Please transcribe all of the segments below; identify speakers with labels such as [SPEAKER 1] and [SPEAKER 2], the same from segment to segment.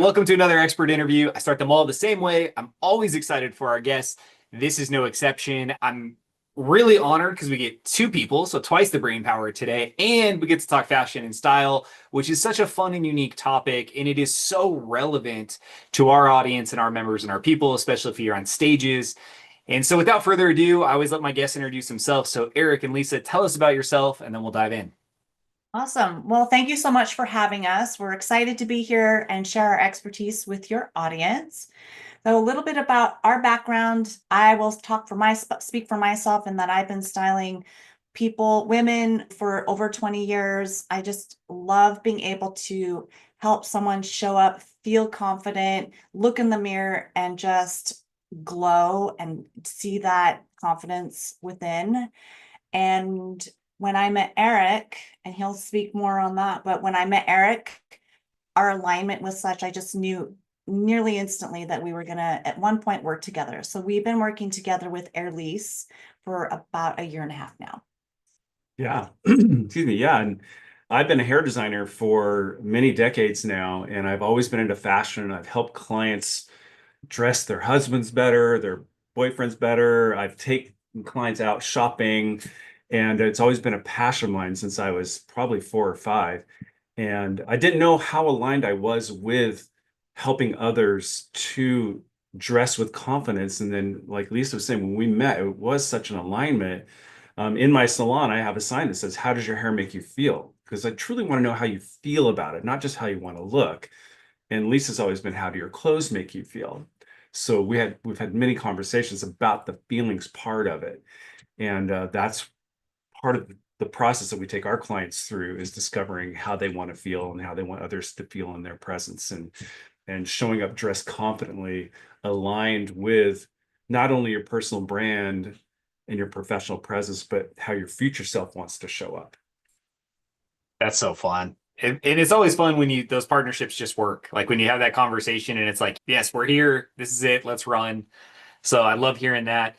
[SPEAKER 1] Welcome to another expert interview. I start them all the same way. I'm always excited for our guests. This is no exception. I'm really honored because we get two people, so twice the brain power today, and we get to talk fashion and style, which is such a fun and unique topic, and it is so relevant to our audience and our members and our people, especially if you're on stages. And so without further ado, I always let my guests introduce themselves. So Eric and Lisa, tell us about yourself, and then we'll dive in.
[SPEAKER 2] Awesome. Well, thank you so much for having us. We're excited to be here and share our expertise with your audience. So a little bit about our background. I will speak for myself in that I've been styling people, women for over 20 years. I just love being able to help someone show up, feel confident, look in the mirror and just glow and see that confidence within. And when I met Eric, and he'll speak more on that, but when I met Eric, our alignment was such, I just knew nearly instantly that we were going to at one point work together. So we've been working together with ERLÍSE for about a year and a half now.
[SPEAKER 3] Yeah, excuse me. Yeah, and I've been a hair designer for many decades now, and I've always been into fashion. I've helped clients dress their husbands better, their boyfriends better. I've taken clients out shopping, and it's always been a passion of mine since I was probably 4 or 5. And I didn't know how aligned I was with helping others to dress with confidence. And then, like Lisa was saying, when we met, it was such an alignment. In my salon, I have a sign that says, "How does your hair make you feel?" Because I truly want to know how you feel about it, not just how you want to look. And Lisa's always been, "How do your clothes make you feel?" So we've had many conversations about the feelings part of it, and that's part of the process that we take our clients through, is discovering how they want to feel and how they want others to feel in their presence, and showing up dressed confidently, aligned with not only your personal brand and your professional presence, but how your future self wants to show up.
[SPEAKER 1] That's so fun. And it's always fun when those partnerships just work. Like when you have that conversation and it's like, yes, we're here. This is it. Let's run. So I love hearing that.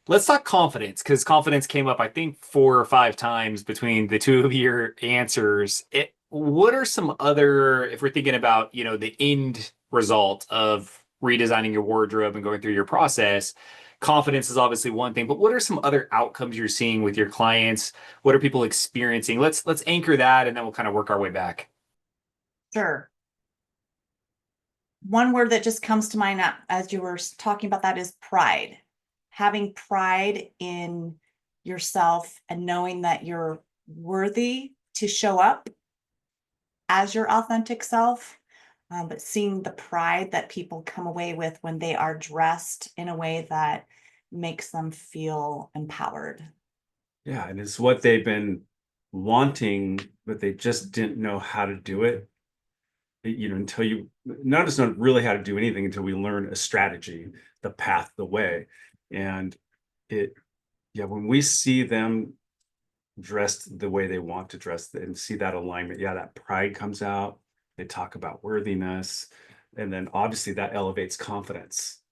[SPEAKER 1] Let's talk confidence, because confidence came up, I think, 4 or 5 times between the two of your answers. What are some other, if we're thinking about, the end result of redesigning your wardrobe and going through your process, confidence is obviously one thing, but what are some other outcomes you're seeing with your clients? What are people experiencing? Let's anchor that and then we'll kind of work our way back.
[SPEAKER 2] Sure. One word that just comes to mind as you were talking about that is pride. Having pride in yourself and knowing that you're worthy to show up as your authentic self, but seeing the pride that people come away with when they are dressed in a way that makes them feel empowered.
[SPEAKER 3] Yeah, and it's what they've been wanting, but they just didn't know how to do it. Until none of us know really how to do anything until we learn a strategy, the path, the way. And it, yeah, when we see them dressed the way they want to dress and see that alignment, yeah, that pride comes out. They talk about worthiness, and then obviously that elevates confidence,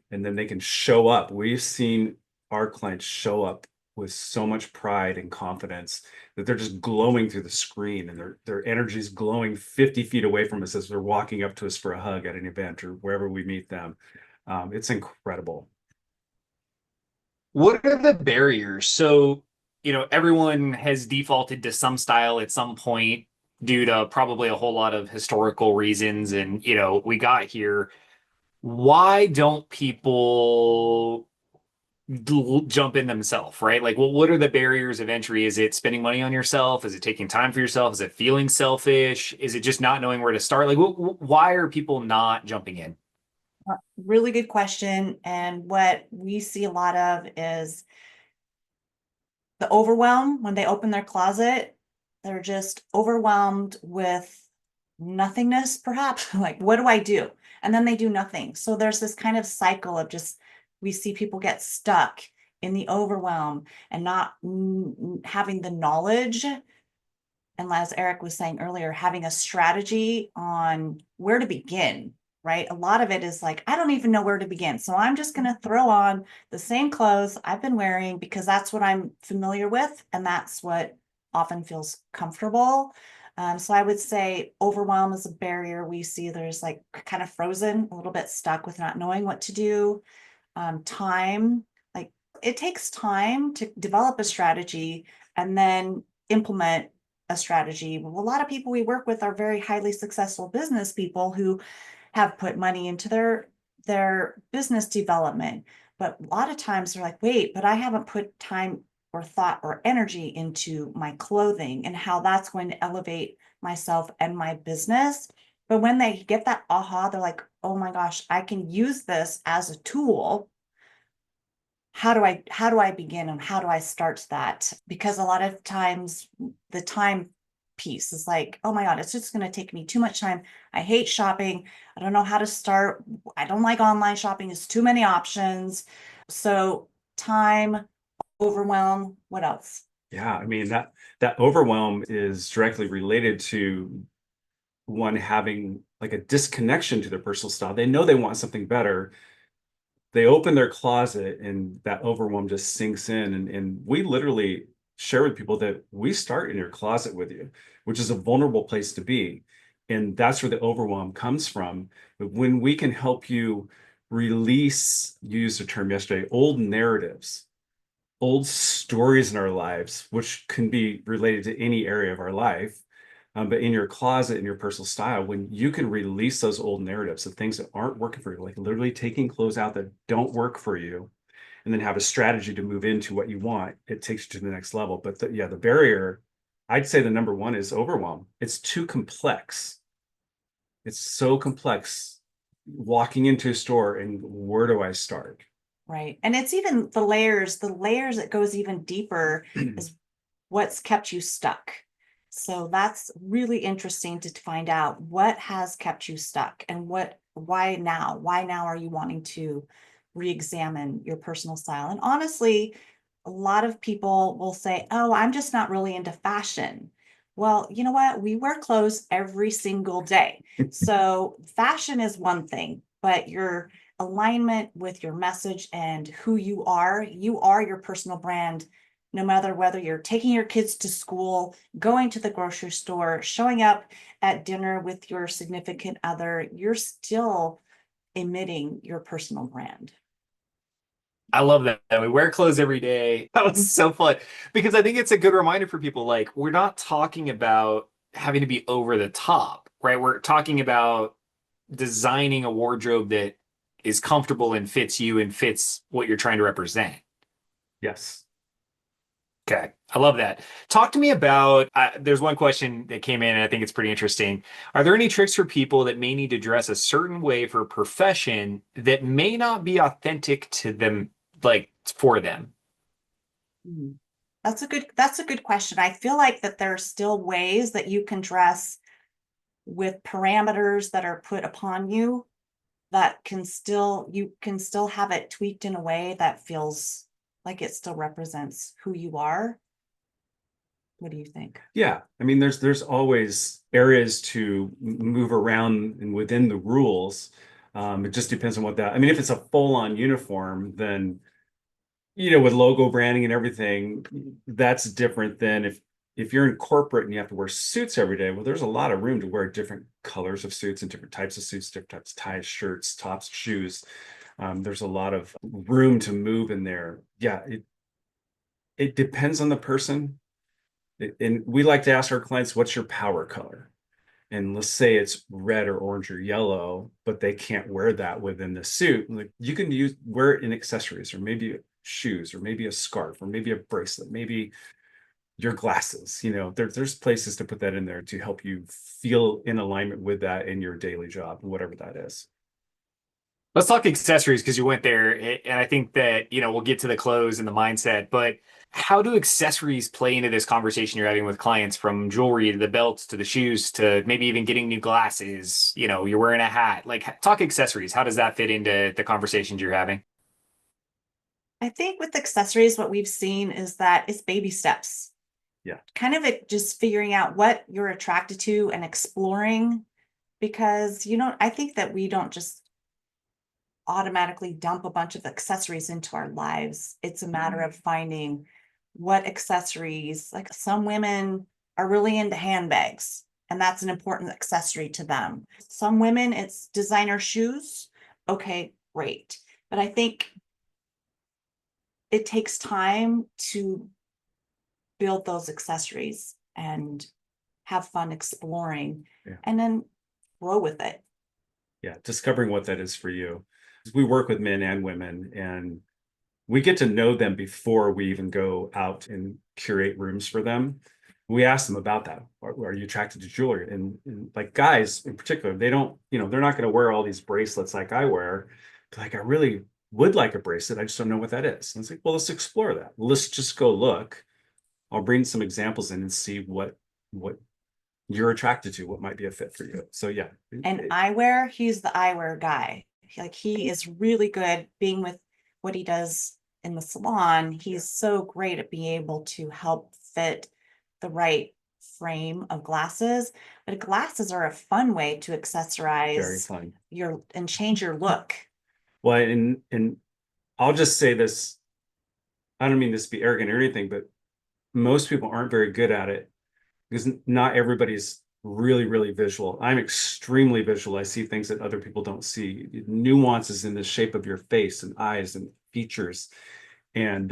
[SPEAKER 3] and then they can show up. We've seen our clients show up with so much pride and confidence that they're just glowing through the screen, and their energy is glowing 50 feet away from us as they're walking up to us for a hug at an event or wherever we meet them. It's incredible.
[SPEAKER 1] What are the barriers? So, everyone has defaulted to some style at some point due to probably a whole lot of historical reasons. And, we got here. Why don't people jump in themselves, right? Like, well, what are the barriers of entry? Is it spending money on yourself? Is it taking time for yourself? Is it feeling selfish? Is it just not knowing where to start? Like, why are people not jumping in?
[SPEAKER 2] Really good question. And what we see a lot of is the overwhelm when they open their closet. They're just overwhelmed with nothingness, perhaps. Like, what do I do? And then they do nothing. So there's this kind of cycle of just, we see people get stuck in the overwhelm and not having the knowledge. And as Eric was saying earlier, having a strategy on where to begin, right? A lot of it is like, I don't even know where to begin. So I'm just going to throw on the same clothes I've been wearing because that's what I'm familiar with. And that's what often feels comfortable. So I would say overwhelm is a barrier we see. There's like kind of frozen, a little bit stuck with not knowing what to do. Time, like it takes time to develop a strategy and then implement a strategy. A lot of people we work with are very highly successful business people who have put money into their business development. But a lot of times they're like, wait, but I haven't put time or thought or energy into my clothing and how that's going to elevate myself and my business. But when they get that aha, they're like, oh my gosh, I can use this as a tool. How do I begin and how do I start that? Because a lot of times the time piece is like, oh my God, it's just going to take me too much time. I hate shopping. I don't know how to start. I don't like online shopping. It's too many options. So time, overwhelm, what else?
[SPEAKER 3] Yeah, I mean that overwhelm is directly related to one having like a disconnection to their personal style. They know they want something better. They open their closet and that overwhelm just sinks in. And we literally share with people that we start in your closet with you, which is a vulnerable place to be. And that's where the overwhelm comes from. But when we can help you release, you used a term yesterday, old narratives, old stories in our lives, which can be related to any area of our life. But in your closet, in your personal style, when you can release those old narratives of things that aren't working for you, like literally taking clothes out that don't work for you, and then have a strategy to move into what you want, it takes you to the next level. But the barrier, I'd say the number one is overwhelm. It's too complex. It's so complex walking into a store and where do I start?
[SPEAKER 2] Right. And it's even the layers that goes even deeper is what's kept you stuck. So that's really interesting to find out what has kept you stuck and why now? Why now are you wanting to re-examine your personal style? And honestly, a lot of people will say, oh, I'm just not really into fashion. Well, you know what? We wear clothes every single day. So fashion is one thing, but your alignment with your message and who you are your personal brand, no matter whether you're taking your kids to school, going to the grocery store, showing up at dinner with your significant other, you're still emitting your personal brand.
[SPEAKER 1] I love that. We wear clothes every day. That was so fun because I think it's a good reminder for people. Like, we're not talking about having to be over the top, right? We're talking about designing a wardrobe that is comfortable and fits you and fits what you're trying to represent.
[SPEAKER 3] Yes.
[SPEAKER 1] Okay. I love that. Talk to me about, there's one question that came in and I think it's pretty interesting. Are there any tricks for people that may need to dress a certain way for a profession that may not be authentic to them, like for them?
[SPEAKER 2] Mhm. That's a good question. I feel like that there are still ways that you can dress with parameters that are put upon you that you can still have it tweaked in a way that feels like it still represents who you are. What do you think?
[SPEAKER 3] Yeah, I mean, there's always areas to move around and within the rules. It just depends on what that. I mean, if it's a full-on uniform, then with logo branding and everything, that's different than if you're in corporate and you have to wear suits every day. Well, there's a lot of room to wear different colors of suits and different types of suits, different types of ties, shirts, tops, shoes. There's a lot of room to move in there. Yeah, it depends on the person. And we like to ask our clients, what's your power color? And let's say it's red or orange or yellow, but they can't wear that within the suit. Like, you can wear it in accessories, or maybe shoes, or maybe a scarf, or maybe a bracelet, maybe your glasses. There's places to put that in there to help you feel in alignment with that in your daily job, whatever that is.
[SPEAKER 1] Let's talk accessories because you went there. And I think that, we'll get to the clothes and the mindset, but how do accessories play into this conversation you're having with clients, from jewelry to the belts to the shoes to maybe even getting new glasses? You're wearing a hat. Like, talk accessories. How does that fit into the conversations you're having?
[SPEAKER 2] I think with accessories, what we've seen is that it's baby steps.
[SPEAKER 3] Yeah.
[SPEAKER 2] Kind of just figuring out what you're attracted to and exploring, because I think that we don't just automatically dump a bunch of accessories into our lives. It's a matter of finding what accessories, like some women are really into handbags. and that's an important accessory to them. Some women, it's designer shoes. Okay, great. But I think it takes time to build those accessories and have fun exploring and then grow with it.
[SPEAKER 3] Yeah, discovering what that is for you. We work with men and women, and we get to know them before we even go out and curate rooms for them. We ask them about that. Are you attracted to jewelry? And like guys in particular, they don't, they're not going to wear all these bracelets like I wear. But like, I really would like a bracelet. I just don't know what that is. And it's like, well, let's explore that. Let's just go look. I'll bring some examples in and see what you're attracted to, what might be a fit for you. So yeah.
[SPEAKER 2] And eyewear, he's the eyewear guy. Like he is really good being with what he does in the salon. He's so great at being able to help fit the right frame of glasses. But glasses are a fun way to
[SPEAKER 3] Very
[SPEAKER 2] accessorize
[SPEAKER 3] fun.
[SPEAKER 2] and change your look.
[SPEAKER 3] Well, and I'll just say this. I don't mean this to be arrogant or anything, but most people aren't very good at it because not everybody's really, really visual. I'm extremely visual. I see things that other people don't see, nuances in the shape of your face and eyes and features. And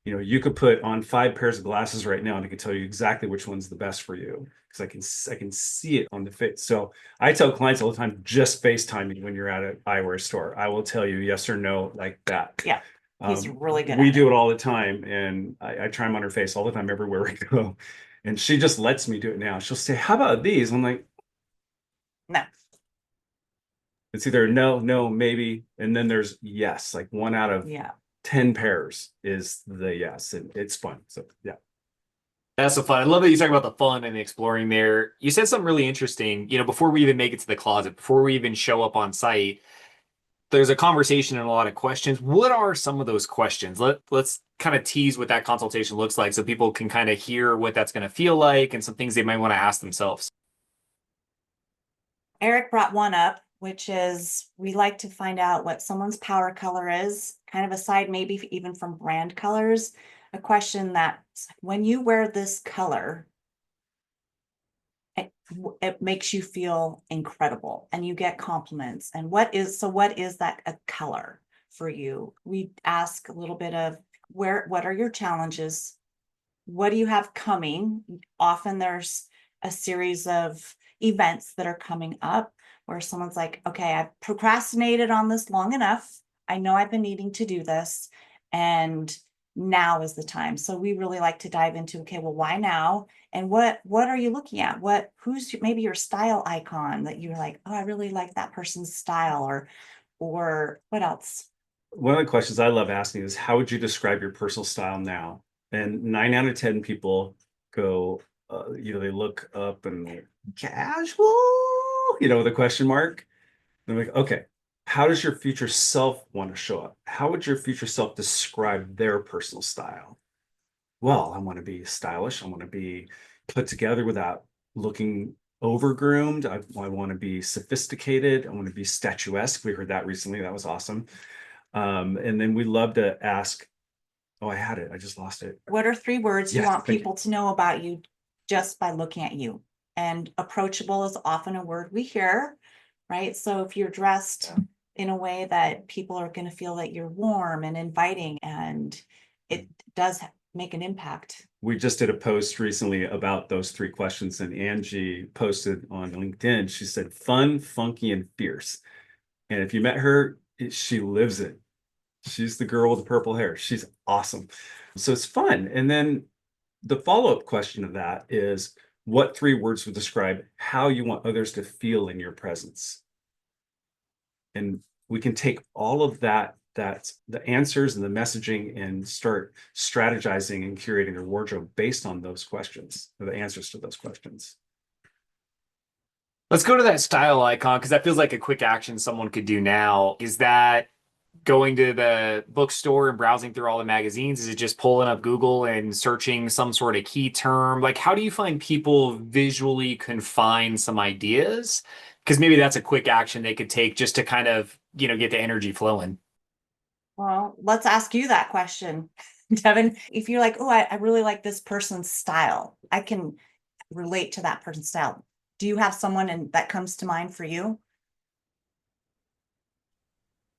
[SPEAKER 3] you could put on 5 pairs of glasses right now, and I can tell you exactly which one's the best for you because I can see it on the face. So I tell clients all the time, just FaceTime me when you're at an eyewear store. I will tell you yes or no like that.
[SPEAKER 2] Yeah. He's really good
[SPEAKER 3] We
[SPEAKER 2] at
[SPEAKER 3] do it all the time, and I try them on her face all the time everywhere we go. And she just lets me do it now. She'll say, "How about these?" I'm like,
[SPEAKER 2] No.
[SPEAKER 3] it's either no, no, maybe, and then there's yes. Like 1 out of 10 pairs is the yes, and it's fun. So yeah.
[SPEAKER 1] That's so fun. I love that you talk about the fun and the exploring there. You said something really interesting, before we even make it to the closet, before we even show up on site, there's a conversation and a lot of questions. What are some of those questions? Let's kind of tease what that consultation looks like so people can kind of hear what that's going to feel like and some things they might want to ask themselves.
[SPEAKER 2] Eric brought one up, which is we like to find out what someone's power color is, kind of aside maybe even from brand colors. A question that when you wear this color, it makes you feel incredible and you get compliments. And what is that a color for you? We ask a little bit of what are your challenges? What do you have coming? Often there's a series of events that are coming up where someone's like, okay, I've procrastinated on this long enough. I know I've been needing to do this, and now is the time. So we really like to dive into, okay, well, why now? And what are you looking at? Who's maybe your style icon that you're like, oh, I really like that person's style, or what else?
[SPEAKER 3] One of the questions I love asking is, how would you describe your personal style now? And 9 out of 10 people go, they look up and they're casual, with a question mark. They're like, okay, how does your future self want to show up? How would your future self describe their personal style? Well, I want to be stylish. I want to be put together without looking overgroomed. I want to be sophisticated. I want to be statuesque. We heard that recently. That was awesome. And then we love to ask, oh, I had it. I just lost it.
[SPEAKER 2] What are 3 words you
[SPEAKER 3] Yes,
[SPEAKER 2] want
[SPEAKER 3] thank
[SPEAKER 2] people to know about you just by looking at you? And approachable is often a word we hear, right? So if you're dressed in a way that people are going to feel that you're warm and inviting, and it does make an impact.
[SPEAKER 3] We just did a post recently about those 3 questions, and Angie posted on LinkedIn. She said, fun, funky, and fierce. And if you met her, she lives it. She's the girl with the purple hair. She's awesome. So it's fun. And then the follow-up question of that is, what 3 words would describe how you want others to feel in your presence? And we can take all of that's the answers and the messaging and start strategizing and curating their wardrobe based on those questions, or the answers to those questions.
[SPEAKER 1] Let's go to that style icon because that feels like a quick action someone could do now. Is that going to the bookstore and browsing through all the magazines? Is it just pulling up Google and searching some sort of key term? Like, how do you find people visually confine some ideas? Because maybe that's a quick action they could take just to kind of, get the energy flowing.
[SPEAKER 2] Well, let's ask you that question, Devin. If you're like, oh, I really like this person's style, I can relate to that person's style. Do you have someone that comes to mind for you?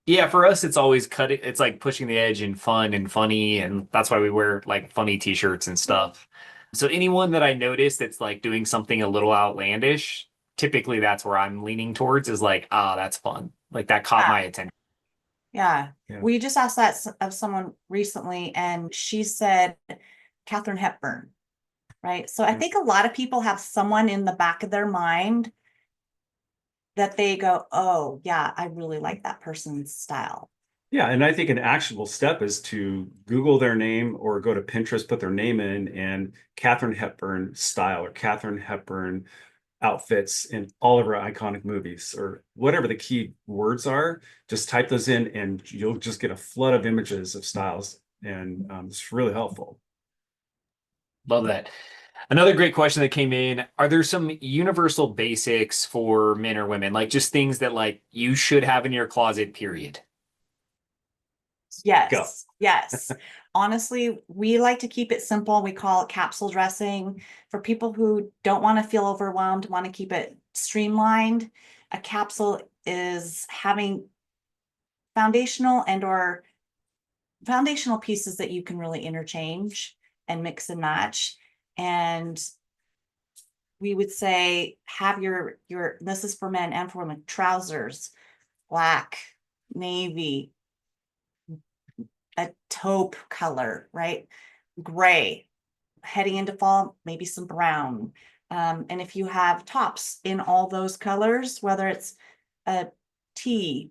[SPEAKER 1] Yeah, for us, it's always cutting. It's like pushing the edge and fun and funny. And that's why we wear like funny t-shirts and stuff. So anyone that I notice that's like doing something a little outlandish, typically that's where I'm leaning towards is like, ah, that's fun. Like that caught
[SPEAKER 2] Yeah.
[SPEAKER 1] my attention.
[SPEAKER 2] Yeah.
[SPEAKER 3] Yeah.
[SPEAKER 2] We just asked that of someone recently, and she said Katharine Hepburn, right? So I
[SPEAKER 3] Yeah.
[SPEAKER 2] think a lot of people have someone in the back of their mind that they go, oh, yeah, I really like that person's style.
[SPEAKER 3] Yeah, and I think an actionable step is to Google their name or go to Pinterest, put their name in, and Katharine Hepburn style or Katharine Hepburn outfits in all of her iconic movies or whatever the key words are. Just type those in, and you'll just get a flood of images of styles, and it's really helpful.
[SPEAKER 1] Love that. Another great question that came in, are there some universal basics for men or women? Like just things that like you should have in your closet, period. Go.
[SPEAKER 2] Yes, yes. Honestly, we like to keep it simple. We call it capsule dressing. For people who don't want to feel overwhelmed, want to keep it streamlined, a capsule is having foundational pieces that you can really interchange and mix and match. And we would say have your this is for men and for women, trousers, black, navy, a taupe color, right? Gray. Heading into fall, maybe some brown. And if you have tops in all those colors, whether it's a tee,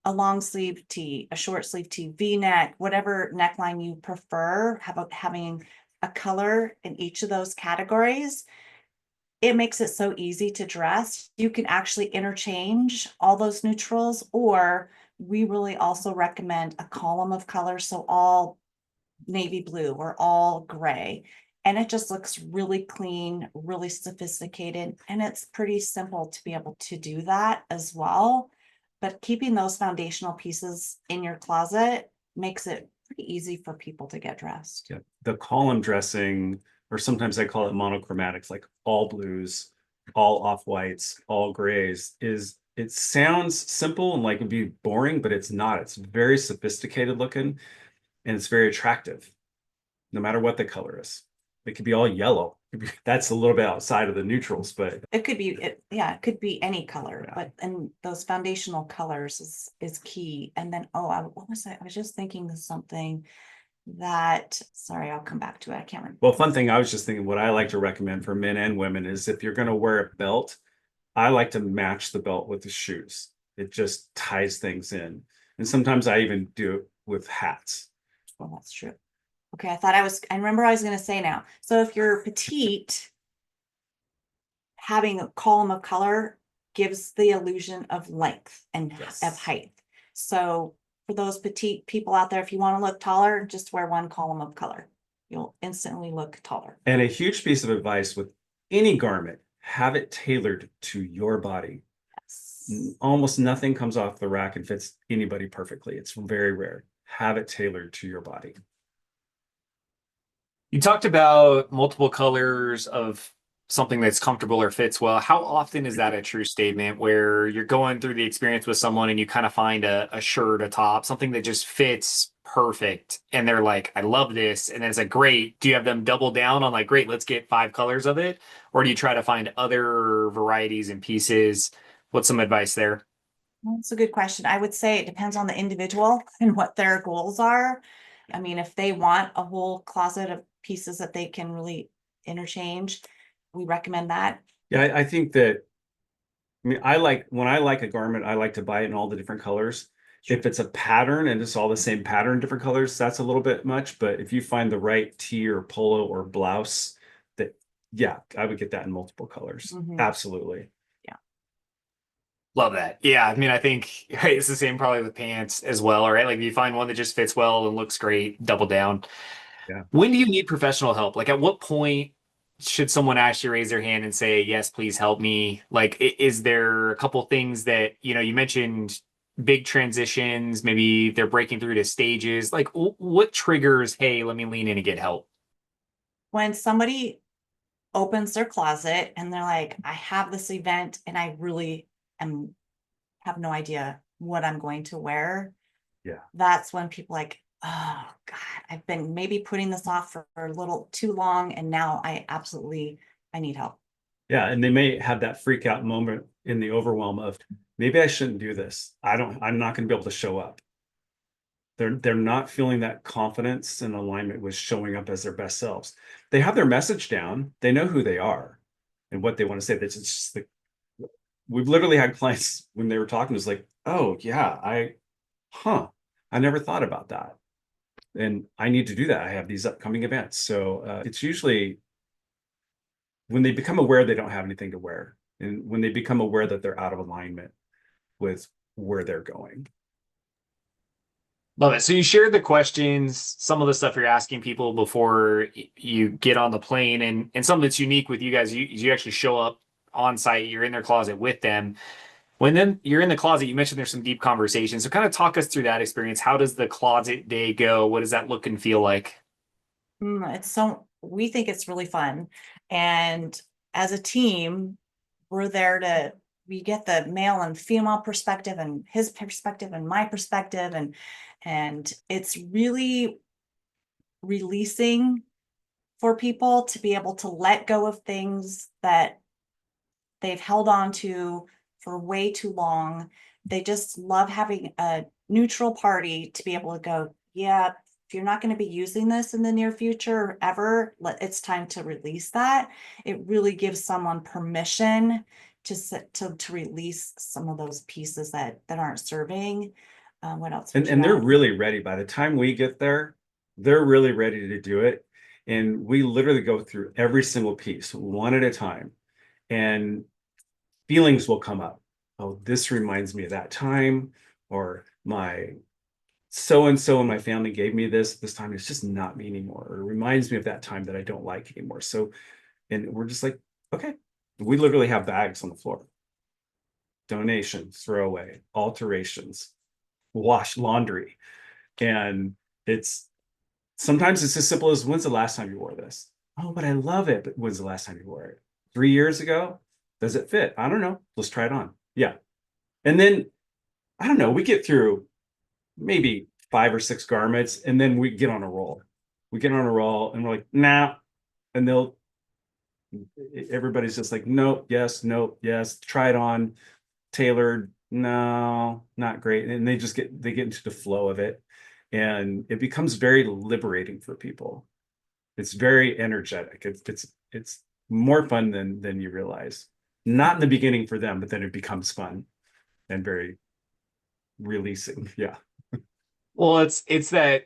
[SPEAKER 2] a long sleeve tee, a short sleeve tee, V-neck, whatever neckline you prefer, having a color in each of those categories, it makes it so easy to dress. You can actually interchange all those neutrals, or we really also recommend a column of colors. So all navy blue or all gray. And it just looks really clean, really sophisticated. And it's pretty simple to be able to do that as well. But keeping those foundational pieces in your closet makes it pretty easy for people to get dressed.
[SPEAKER 3] Yeah. The column dressing, or sometimes I call it monochromatics, like all blues, all off-whites, all grays, it sounds simple and like it'd be boring, but it's not. It's very sophisticated looking and it's very attractive, no matter what the color is. It could be all yellow. That's a little bit outside of the neutrals, but
[SPEAKER 2] It could be, it could be any color,
[SPEAKER 3] Yeah.
[SPEAKER 2] but and those foundational colors is key. And then, what was I was just thinking of something that, sorry, I'll come back to it. I can't remember.
[SPEAKER 3] well, fun thing, I was just thinking what I like to recommend for men and women is if you're going to wear a belt, I like to match the belt with the shoes. It just ties things in. And sometimes I even do it with hats.
[SPEAKER 2] Well, that's true. Okay, I remember I was going to say now. So if you're petite, having a column of color gives the illusion of length and
[SPEAKER 3] Yes.
[SPEAKER 2] of height. So for those petite people out there, if you want to look taller, just wear one column of color. You'll instantly look taller.
[SPEAKER 3] And a huge piece of advice with any garment, have it tailored to your body.
[SPEAKER 2] Yes.
[SPEAKER 3] Almost nothing comes off the rack and fits anybody perfectly. It's very rare. Have it tailored to your body.
[SPEAKER 1] You talked about multiple colors of something that's comfortable or fits well. How often is that a true statement where you're going through the experience with someone and you kind of find a shirt, a top, something that just fits perfect and they're like, I love this. And then it's like, great. Do you have them double down on like, great, let's get 5 colors of it? Or do you try to find other varieties and pieces? What's some advice there?
[SPEAKER 2] That's a good question. I would say it depends on the individual and what their goals are. I mean, if they want a whole closet of pieces that they can really interchange, we recommend that.
[SPEAKER 3] Yeah, I think that, I mean, I like when I like a garment, I like to buy it in all the different colors. If it's a pattern and it's all the same pattern, different colors, that's a little bit much. But if you find the right tee or polo or blouse, that, yeah, I would get that in multiple colors.
[SPEAKER 2] Mhm.
[SPEAKER 3] Absolutely.
[SPEAKER 1] Love that. Yeah. I mean, I think right, it's the same probably with pants as well, right? Like if you find one that just fits well and looks great, double down.
[SPEAKER 3] Yeah.
[SPEAKER 1] When do you need professional help? Like at what point should someone actually raise their hand and say, yes, please help me? Like, is there a couple things that, you mentioned big transitions, maybe they're breaking through to stages. Like what triggers, hey, let me lean in and get help?
[SPEAKER 2] When somebody opens their closet and they're like, I have this event and I really have no idea what I'm going to wear.
[SPEAKER 3] Yeah.
[SPEAKER 2] That's when people like, oh God, I've been maybe putting this off for a little too long. And now I need help.
[SPEAKER 3] Yeah. And they may have that freak out moment in the overwhelm of maybe I shouldn't do this. I'm not going to be able to show up. They're not feeling that confidence and alignment with showing up as their best selves. They have their message down. They know who they are and what they want to say. That's just like, we've literally had clients when they were talking, it's like, oh yeah, I never thought about that. And I need to do that. I have these upcoming events. So it's usually when they become aware they don't have anything to wear, and when they become aware that they're out of alignment with where they're going.
[SPEAKER 1] Love it. So you shared the questions, some of the stuff you're asking people before you get on the plane, and something that's unique with you guys, you actually show up on site, you're in their closet with them. When then you're in the closet, you mentioned there's some deep conversations. So kind of talk us through that experience. How does the closet day go? What does that look and feel like?
[SPEAKER 2] We think it's really fun. And as a team, we get the male and female perspective and his perspective and my perspective. And it's really releasing for people to be able to let go of things that they've held on to for way too long. They just love having a neutral party to be able to go, yeah, if you're not going to be using this in the near future ever, it's time to release that. It really gives someone permission to release some of those pieces that aren't serving. What else would you
[SPEAKER 3] And they're
[SPEAKER 2] add?
[SPEAKER 3] really ready. By the time we get there, they're really ready to do it. And we literally go through every single piece one at a time. And feelings will come up. Oh, this reminds me of that time, or my so and so in my family gave me this time. It's just not me anymore, or it reminds me of that time that I don't like anymore. So, and we're just like, okay, we literally have bags on the floor, donations, throwaway, alterations, wash, laundry, and it's sometimes it's as simple as, when's the last time you wore this? Oh, but I love it. But when's the last time you wore it? 3 years ago? Does it fit? I don't know. Let's try it on. Yeah. And then, I don't know, we get through maybe 5 or 6 garments, and then we get on a roll. We get on a roll and we're like, nah. And everybody's just like, nope, yes, try it on. Tailored, no, not great. And they get into the flow of it. And it becomes very liberating for people. It's very energetic. It's more fun than you realize. Not in the beginning for them, but then it becomes fun and very releasing. Yeah.
[SPEAKER 1] Well, it's that,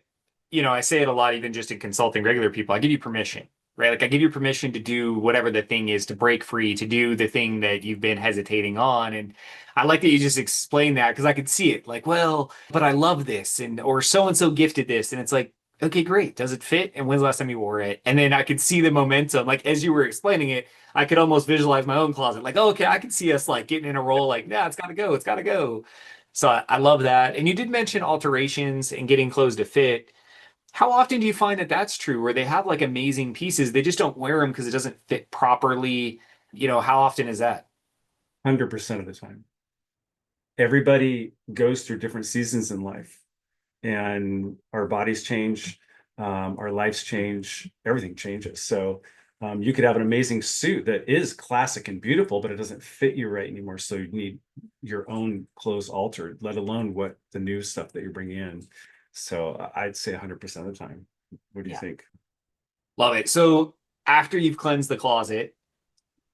[SPEAKER 1] I say it a lot, even just in consulting regular people. I give you permission, right? Like I give you permission to do whatever the thing is, to break free, to do the thing that you've been hesitating on. And I like that you just explain that, because I could see it like, well, but I love this, or so and so gifted this. And it's like, okay, great. Does it fit? And when's the last time you wore it? And then I could see the momentum. Like as you were explaining it, I could almost visualize my own closet. Like, oh, okay, I can see us like getting in a roll, like, yeah, it's gotta go, it's gotta go. So I love that. And you did mention alterations and getting clothes to fit. How often do you find that that's true, where they have like amazing pieces, they just don't wear them because it doesn't fit properly? How often is that?
[SPEAKER 3] 100% of the time. Everybody goes through different seasons in life, and our bodies change, our lives change, everything changes. So you could have an amazing suit that is classic and beautiful, but it doesn't fit you right anymore. So you need your own clothes altered, let alone what the new stuff that you're bringing in. So I'd say 100% of the time. What do you think?
[SPEAKER 1] Love it. So after you've cleansed the closet,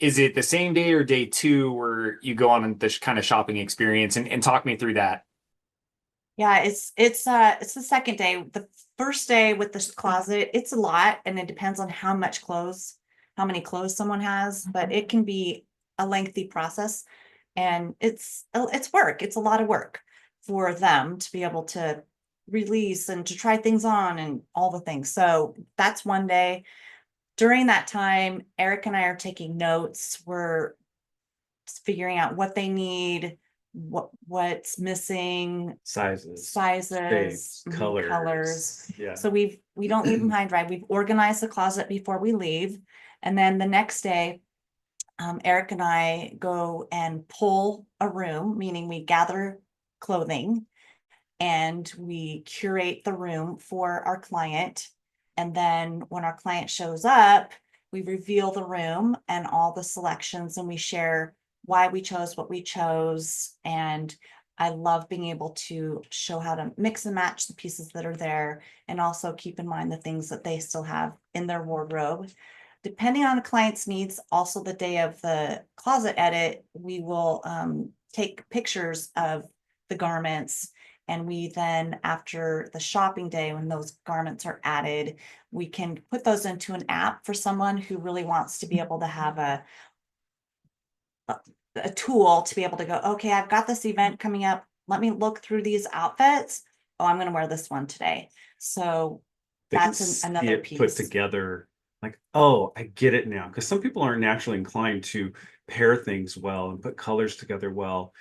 [SPEAKER 1] is it the same day or day two where you go on this kind of shopping experience, and talk me through that?
[SPEAKER 2] Yeah, it's the second day. The first day with the closet, it's a lot, and it depends on how many clothes someone has, but it can be a lengthy process, and it's work. It's a lot of work for them to be able to release and to try things on and all the things. So that's one day. During that time, Eric and I are taking notes. We're figuring out what they need, what's missing,
[SPEAKER 3] Sizes,
[SPEAKER 2] sizes,
[SPEAKER 3] shapes, colors.
[SPEAKER 2] colors.
[SPEAKER 3] Yeah.
[SPEAKER 2] So we don't leave them high and dry. We've organized the closet before we leave, And then the next day, Eric and I go and pull a room, meaning we gather clothing and we curate the room for our client. And then when our client shows up, we reveal the room and all the selections, and we share why we chose what we chose. And I love being able to show how to mix and match the pieces that are there, and also keep in mind the things that they still have in their wardrobe. Depending on the client's needs, also the day of the closet edit, we will take pictures of the garments. And we then, after the shopping day, when those garments are added, we can put those into an app for someone who really wants to be able to have a tool to be able to go, okay, I've got this event coming up. Let me look through these outfits. Oh, I'm going to wear this one today. So
[SPEAKER 3] They can
[SPEAKER 2] that's
[SPEAKER 3] see
[SPEAKER 2] another
[SPEAKER 3] it put
[SPEAKER 2] piece.
[SPEAKER 3] together, like, oh, I get it now. Because some people aren't naturally inclined to pair things well and put colors together well.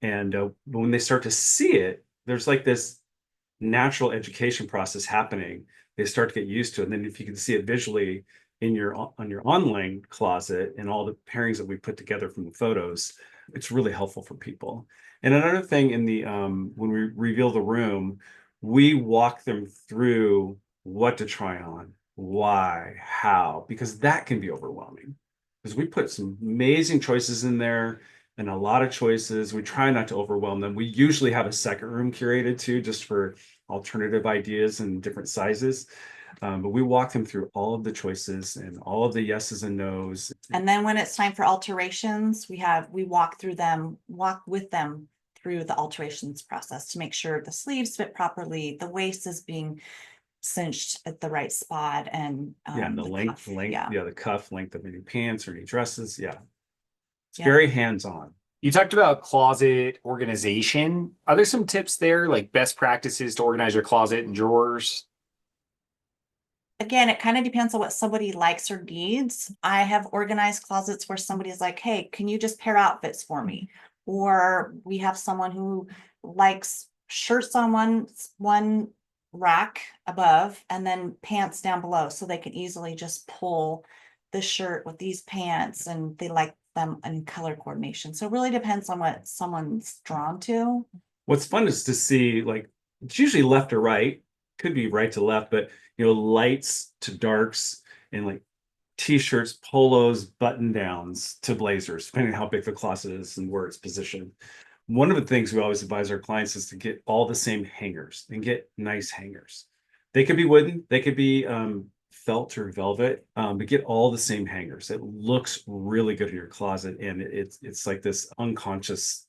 [SPEAKER 3] And when they start to see it, there's like this natural education process happening. They start to get used to it. And then if you can see it visually in your on your online closet and all the pairings that we put together from the photos, it's really helpful for people. And another thing in the when we reveal the room, we walk them through what to try on, why, how, because that can be overwhelming. Because we put some amazing choices in there and a lot of choices. We try not to overwhelm them. We usually have a second room curated too, just for alternative ideas and different sizes. But we walk them through all of the choices and all of the yeses and nos.
[SPEAKER 2] And then when it's time for alterations, we walk with them through the alterations process to make sure the sleeves fit properly, the waist is being cinched at the right spot, and
[SPEAKER 3] Yeah, and the
[SPEAKER 2] cuff,
[SPEAKER 3] the cuff length of any pants or any dresses. Yeah. It's
[SPEAKER 2] Yeah.
[SPEAKER 3] very hands-on.
[SPEAKER 1] You talked about closet organization. Are there some tips there, like best practices to organize your closet and drawers?
[SPEAKER 2] Again, it kind of depends on what somebody likes or needs. I have organized closets where somebody's like, hey, can you just pair outfits for me? Or we have someone who likes shirts on one rack above and then pants down below, so they can easily just pull the shirt with these pants, and they like them in color coordination. So it really depends on what someone's drawn to.
[SPEAKER 3] What's fun is to see, like, it's usually left to right, could be right to left, but lights to darks, and like t-shirts, polos, button downs to blazers, depending on how big the closet is and where it's positioned. One of the things we always advise our clients is to get all the same hangers and get nice hangers. They could be wooden, they could be felt or velvet, but get all the same hangers. It looks really good in your closet, and it's like this unconscious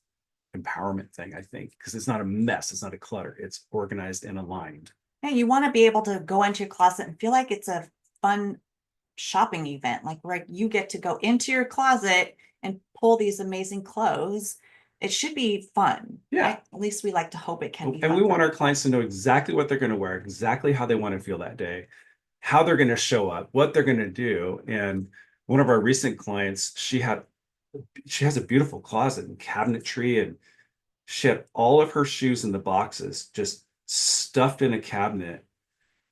[SPEAKER 3] empowerment thing, I think, because it's not a mess, it's not a clutter, it's organized and aligned.
[SPEAKER 2] Yeah, you want to be able to go into your closet and feel like it's a fun shopping event, like where you get to go into your closet and pull these amazing clothes. It should be fun.
[SPEAKER 3] Yeah.
[SPEAKER 2] At least we like to hope it can be
[SPEAKER 3] And
[SPEAKER 2] fun
[SPEAKER 3] we
[SPEAKER 2] for
[SPEAKER 3] want our
[SPEAKER 2] people.
[SPEAKER 3] clients to know exactly what they're going to wear, exactly how they want to feel that day, how they're going to show up, what they're going to do. And one of our recent clients, she has a beautiful closet and cabinetry, and she had all of her shoes in the boxes just stuffed in a cabinet.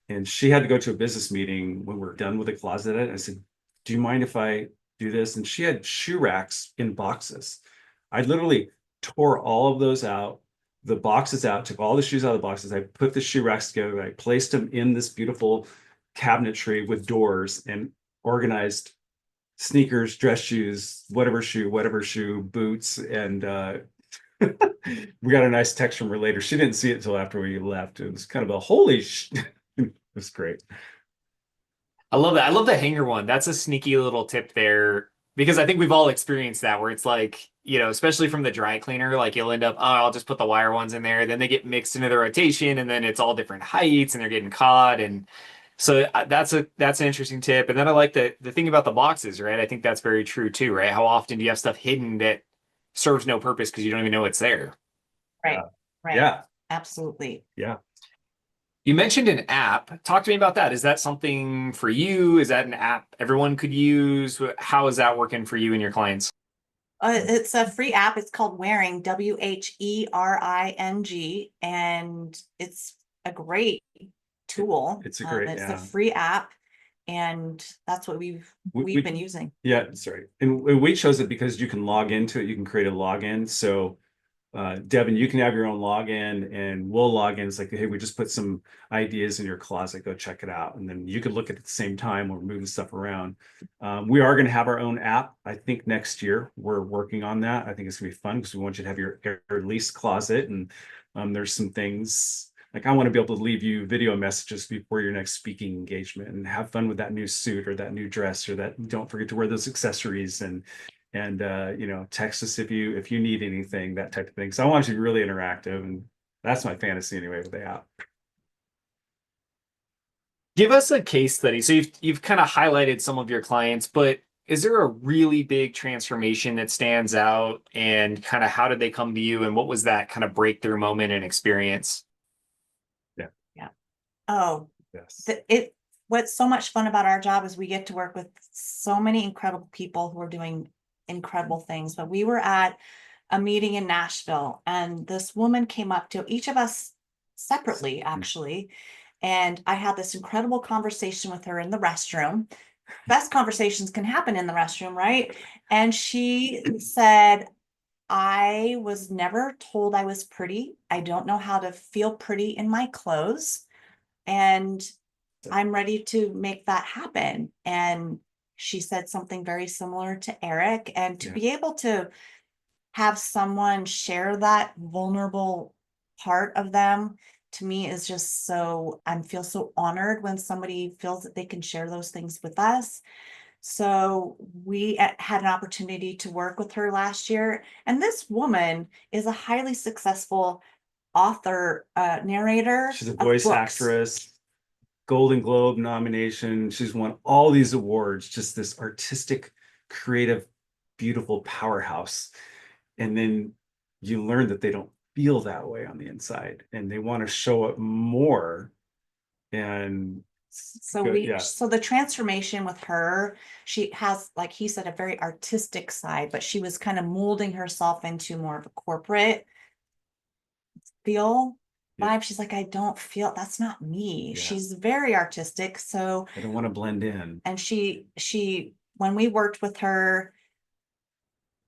[SPEAKER 3] And she had to go to a business meeting when we're done with the closet. I said, do you mind if I do this? And she had shoe racks in boxes. I literally tore all of those out, the boxes out, took all the shoes out of the boxes. I put the shoe racks together. I placed them in this beautiful cabinetry with doors, and organized sneakers, dress shoes, whatever shoe, boots. And we got a nice text from her later. She didn't see it until after we left. It was kind of a it was great.
[SPEAKER 1] I love that. I love the hanger one. That's a sneaky little tip there, because I think we've all experienced that, where it's like, especially from the dry cleaner, like you'll end up, oh, I'll just put the wire ones in there. Then they get mixed into the rotation, and then it's all different heights and they're getting caught. And so that's an interesting tip. And then I like the thing about the boxes, right? I think that's very true too, right? How often do you have stuff hidden that serves no purpose because you don't even know it's there?
[SPEAKER 2] Right, right.
[SPEAKER 3] Yeah.
[SPEAKER 2] Absolutely.
[SPEAKER 3] Yeah.
[SPEAKER 1] You mentioned an app. Talk to me about that. Is that something for you? Is that an app everyone could use? How is that working for you and your clients?
[SPEAKER 2] It's a free app. It's called Wearing, WHERING, and it's a great tool.
[SPEAKER 3] It's a great,
[SPEAKER 2] It's
[SPEAKER 3] yeah.
[SPEAKER 2] a free app. And that's what we've
[SPEAKER 3] We
[SPEAKER 2] been using.
[SPEAKER 3] Yeah, sorry. And we chose it because you can log into it. You can create a login. So Devin, you can have your own login and we'll log in. It's like, hey, we just put some ideas in your closet, go check it out. And then you could look at it at the same time. We're moving stuff around. We are going to have our own app. I think next year we're working on that. I think it's gonna be fun because we want you to have your ERLÍSE closet. And there's some things like I want to be able to leave you video messages before your next speaking engagement and have fun with that new suit or that new dress or that don't forget to wear those accessories and you know, text us if you need anything, that type of thing. So I want you to be really interactive, and that's my fantasy anyway with the app.
[SPEAKER 1] Give us a case study. So you've kind of highlighted some of your clients, but is there a really big transformation that stands out, and kind of how did they come to you, and what was that kind of breakthrough moment and experience?
[SPEAKER 3] Yeah.
[SPEAKER 2] Yeah. Oh,
[SPEAKER 3] Yes.
[SPEAKER 2] What's so much fun about our job is we get to work with so many incredible people who are doing incredible things. But we were at a meeting in Nashville, and this woman came up to each of us separately, actually. And I had this incredible conversation with her in the restroom. Best conversations can happen in the restroom, right? And she said, I was never told I was pretty. I don't know how to feel pretty in my clothes. And I'm ready to make that happen. And she said something very similar to Eric. And to be able to have someone share that vulnerable part of them, to me, is just so, I feel so honored when somebody feels that they can share those things with us. So we had an opportunity to work with her last year. And this woman is a highly successful author, narrator.
[SPEAKER 3] She's a
[SPEAKER 2] of
[SPEAKER 3] voice
[SPEAKER 2] books.
[SPEAKER 3] actress, Golden Globe nomination. She's won all these awards, just this artistic, creative, beautiful powerhouse. And then you learn that they don't feel that way on the inside and they want to show up more. And
[SPEAKER 2] So
[SPEAKER 3] yeah,
[SPEAKER 2] so the transformation with her, she has, like he said, a very artistic side, but she was kind of molding herself into more of a corporate feel
[SPEAKER 3] yeah,
[SPEAKER 2] vibe. She's like, I don't feel, that's not me.
[SPEAKER 3] yeah.
[SPEAKER 2] She's very artistic. So,
[SPEAKER 3] I don't want to blend in.
[SPEAKER 2] and when we worked with her,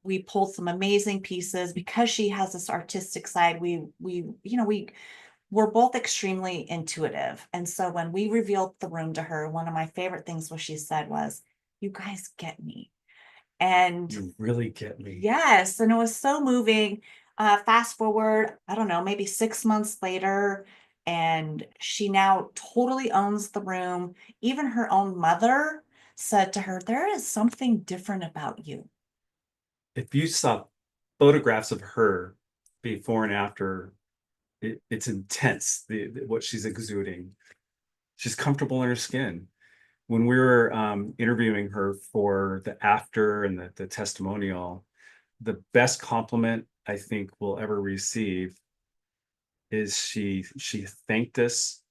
[SPEAKER 2] we pulled some amazing pieces because she has this artistic side. We're both extremely intuitive. And so when we revealed the room to her, one of my favorite things what she said was, you guys get me. And
[SPEAKER 3] You really get me.
[SPEAKER 2] yes, and it was so moving. Fast forward, I don't know, maybe 6 months later, and she now totally owns the room. Even her own mother said to her, there is something different about you.
[SPEAKER 3] If you saw photographs of her before and after, it's intense, what she's exuding. She's comfortable in her skin. When we were interviewing her for the after and the testimonial, the best compliment I think we'll ever receive is she thanked us.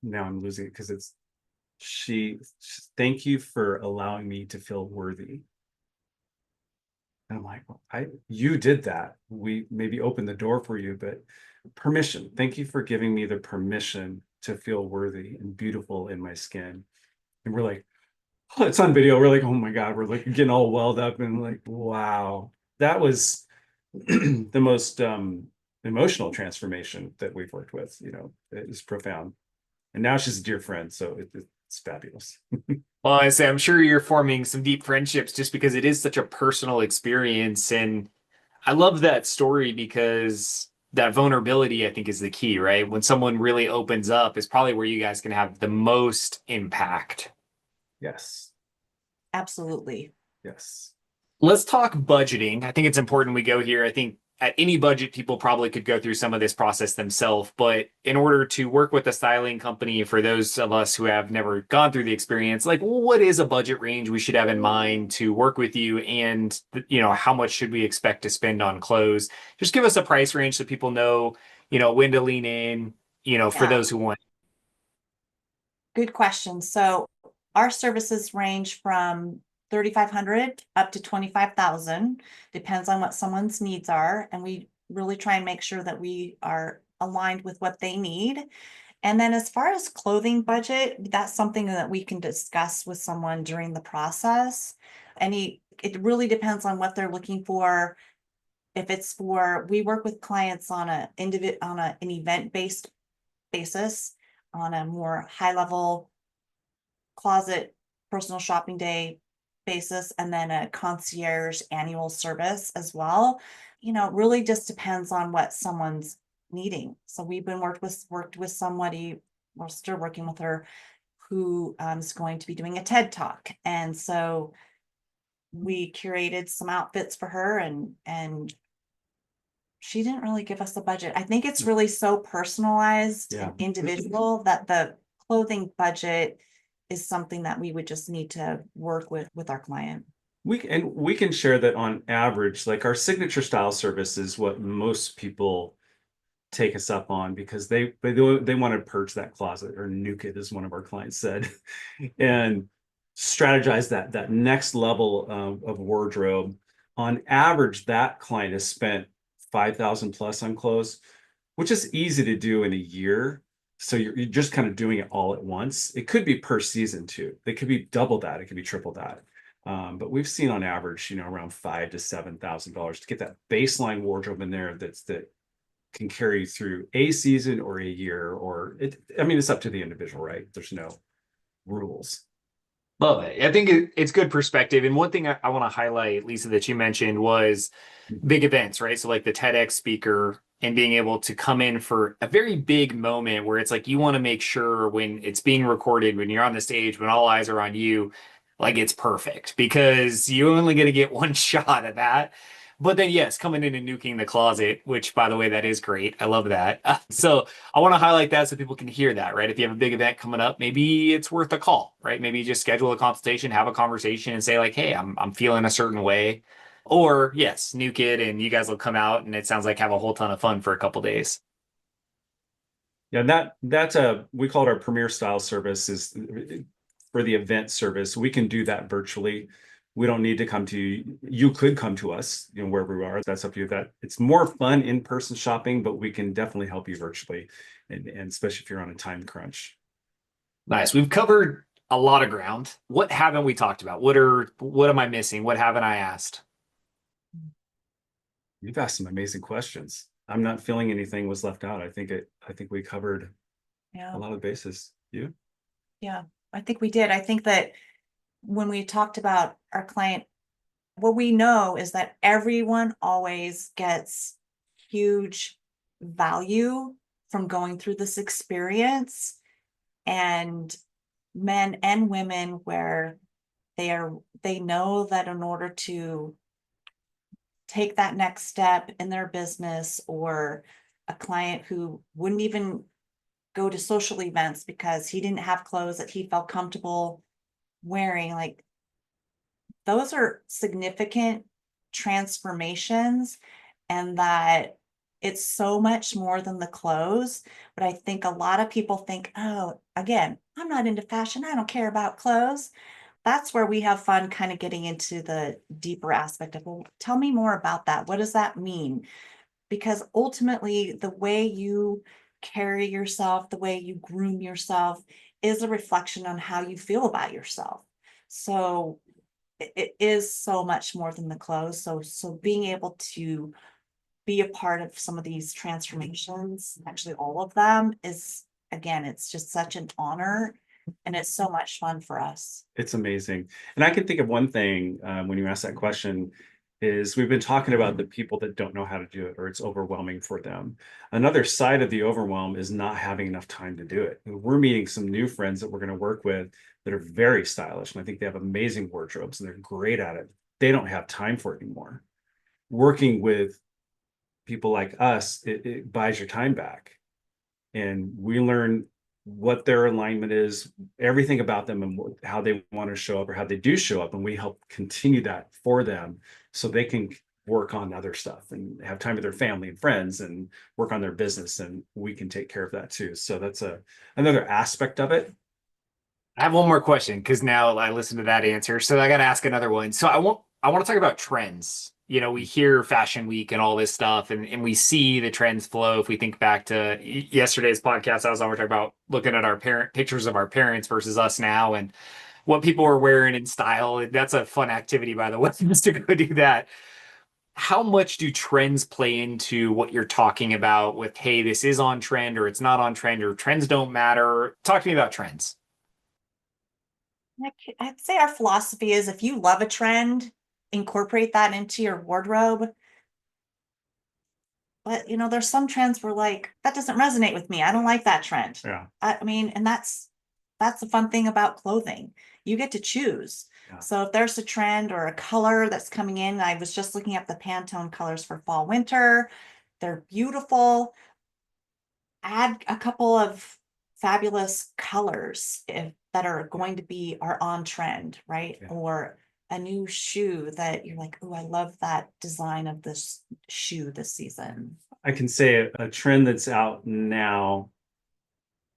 [SPEAKER 3] Now I'm losing it because it's thank you for allowing me to feel worthy. And I'm like, well, you did that. We maybe opened the door for you, but permission. Thank you for giving me the permission to feel worthy and beautiful in my skin. And we're like, oh, it's on video. We're like, oh my God, we're like getting all welled up and like, wow, that was the most emotional transformation that we've worked with. You know, it was profound. And now she's a dear friend, so it's fabulous.
[SPEAKER 1] Well, I say I'm sure you're forming some deep friendships just because it is such a personal experience. And I love that story because that vulnerability, I think, is the key, right? When someone really opens up is probably where you guys can have the most impact.
[SPEAKER 3] Yes.
[SPEAKER 2] Absolutely.
[SPEAKER 3] Yes.
[SPEAKER 1] Let's talk budgeting. I think it's important we go here. I think at any budget, people probably could go through some of this process themselves. But in order to work with a styling company, for those of us who have never gone through the experience, like what is a budget range we should have in mind to work with you? And, how much should we expect to spend on clothes? Just give us a price range so people know, when to lean in, for
[SPEAKER 2] Yeah.
[SPEAKER 1] those who want.
[SPEAKER 2] Good question. So our services range from 3,500 up to 25,000, depends on what someone's needs are. And we really try and make sure that we are aligned with what they need. And then as far as clothing budget, that's something that we can discuss with someone during the process. It really depends on what they're looking for. If it's we work with clients on an event-based basis, on a more high level closet personal shopping day basis, and then a concierge annual service as well. It really just depends on what someone's needing. So we've been worked with somebody, we're still working with her, who is going to be doing a TED Talk. And so we curated some outfits for her, and she didn't really give us a budget. I think it's really so personalized and individual that the clothing budget is something that we would just need to work with our client.
[SPEAKER 3] We can share that on average, like our signature style service is what most people take us up on, because they want to purge that closet, or nuke it, as one of our clients said, and strategize that next level of wardrobe. On average, that client has spent 5,000 plus on clothes, which is easy to do in a year. So you're just kind of doing it all at once. It could be per season too. It could be double that. It could be triple that. But we've seen on average, around $5,000 to $7,000 to get that baseline wardrobe in there that can carry you through a season or a year, it's up to the individual, right? There's no rules.
[SPEAKER 1] Love it. I think it's good perspective. And one thing I want to highlight, Lisa, that you mentioned was big events, right? So like the TEDx speaker, and being able to come in for a very big moment where it's like you want to make sure when it's being recorded, when you're on the stage, when all eyes are on you, like it's perfect, because you're only going to get one shot at that. But then, yes, coming in and nuking the closet, which, by the way, that is great. I love that. So I want to highlight that so people can hear that, right? If you have a big event coming up, maybe it's worth a call, right? Maybe you just schedule a consultation, have a conversation, and say like, "Hey, I'm feeling a certain way," or yes, nuke it, and you guys will come out, and it sounds like have a whole ton of fun for a couple days.
[SPEAKER 3] Yeah, that's we call it our premier style service, is for the event service. We can do that virtually. We don't need to come to you. You could come to us, wherever we are. That's up to you. That it's more fun in-person shopping, but we can definitely help you virtually, and especially if you're on a time crunch.
[SPEAKER 1] Nice. We've covered a lot of ground. What haven't we talked about? What am I missing? What haven't I asked?
[SPEAKER 3] You've asked some amazing questions. I'm not feeling anything was left out. I think we covered a lot of bases. You?
[SPEAKER 2] Yeah, I think we did. I think that when we talked about our client, what we know is that everyone always gets huge value from going through this experience, and men and women where they know that in order to take that next step in their business, or a client who wouldn't even go to social events because he didn't have clothes that he felt comfortable wearing, like those are significant transformations, and that it's so much more than the clothes. But I think a lot of people think, oh, again, I'm not into fashion, I don't care about clothes. That's where we have fun kind of getting into the deeper aspect of, well, tell me more about that. What does that mean? Because ultimately, the way you carry yourself, the way you groom yourself is a reflection on how you feel about yourself. So it is so much more than the clothes. So being able to be a part of some of these transformations, actually all of them, is, again, it's just such an honor, and it's so much fun for us.
[SPEAKER 3] It's amazing. And I can think of one thing when you ask that question, is we've been talking about the people that don't know how to do it, or it's overwhelming for them. Another side of the overwhelm is not having enough time to do it. We're meeting some new friends that we're going to work with that are very stylish, and I think they have amazing wardrobes and they're great at it. They don't have time for it anymore. Working with people like us, it buys your time back, and we learn what their alignment is, everything about them, and how they want to show up, or how they do show up, and we help continue that for them so they can work on other stuff and have time with their family and friends and work on their business, and we can take care of that too. So that's another aspect of it.
[SPEAKER 1] I have one more question, because now I listened to that answer, so I got to ask another one. So I want to talk about trends we hear Fashion Week and all this stuff, and we see the trends flow. If we think back to yesterday's podcast, I was on, we're talking about looking at our parent pictures of our parents versus us now, and what people are wearing in style. That's a fun activity, by the way, just to go do that. How much do trends play into what you're talking about with, hey, this is on trend or it's not on trend or trends don't matter? Talk to me about trends.
[SPEAKER 2] I'd say our philosophy is if you love a trend, incorporate that into your wardrobe. But there's some trends where like that doesn't resonate with me. I don't like that trend.
[SPEAKER 3] Yeah.
[SPEAKER 2] I mean, and that's the fun thing about clothing. You get to choose.
[SPEAKER 3] Yeah.
[SPEAKER 2] So if there's a trend or a color that's coming in, I was just looking up the Pantone colors for fall winter. They're beautiful. Add a couple of fabulous colors that are going to be are on trend, right?
[SPEAKER 3] Yeah.
[SPEAKER 2] Or a new shoe that you're like, oh, I love that design of this shoe this season.
[SPEAKER 3] I can say a trend that's out now.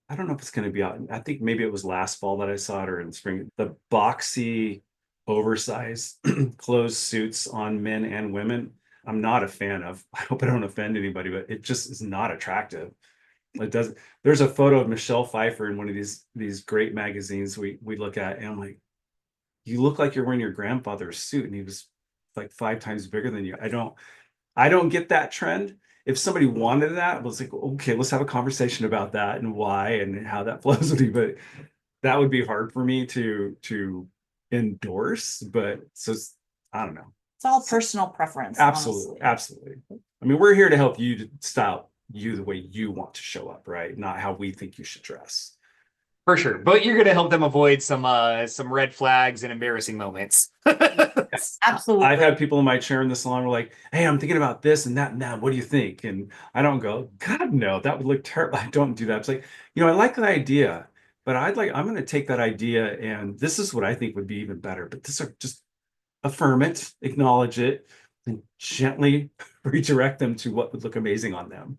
[SPEAKER 3] I don't know if it's going to be out. I think maybe it was last fall that I saw it, or in spring. The boxy, oversized closed suits on men and women. I'm not a fan of. I hope I don't offend anybody, but it just is not attractive. It doesn't. There's a photo of Michelle Pfeiffer in one of these great magazines we look at, and I'm like, you look like you're wearing your grandfather's suit, and he was like 5 times bigger than you. I don't get that trend. If somebody wanted that, I was like, okay, let's have a conversation about that and why and how that flows with you. But that would be hard for me to endorse. But so I don't know.
[SPEAKER 2] It's all personal preference.
[SPEAKER 3] Absolutely,
[SPEAKER 2] honestly.
[SPEAKER 3] absolutely. I mean, we're here to help you to style you the way you want to show up, right? Not how we think you should dress.
[SPEAKER 1] For sure. But you're going to help them avoid some red flags and embarrassing moments.
[SPEAKER 2] Absolutely.
[SPEAKER 3] I've had people in my chair in the salon were like, hey, I'm thinking about this and that now. What do you think? And I don't go, God, no, that would look terrible. I don't do that. It's like, I like the idea, but I'm going to take that idea and this is what I think would be even better. But this are just affirm it, acknowledge it, and gently redirect them to what would look amazing on them.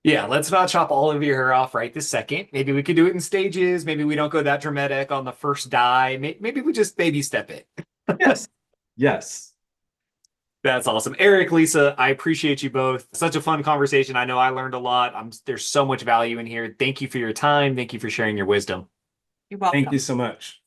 [SPEAKER 1] Yeah, let's not chop all of your hair off right this second. Maybe we could do it in stages. Maybe we don't go that dramatic on the first dye. Maybe we just baby step it.
[SPEAKER 3] Yes. Yes.
[SPEAKER 1] That's awesome. Eric, Lisa, I appreciate you both. Such a fun conversation. I know I learned a lot. There's so much value in here. Thank you for your time. Thank you for sharing your wisdom.
[SPEAKER 2] You're welcome.
[SPEAKER 3] Thank you so much.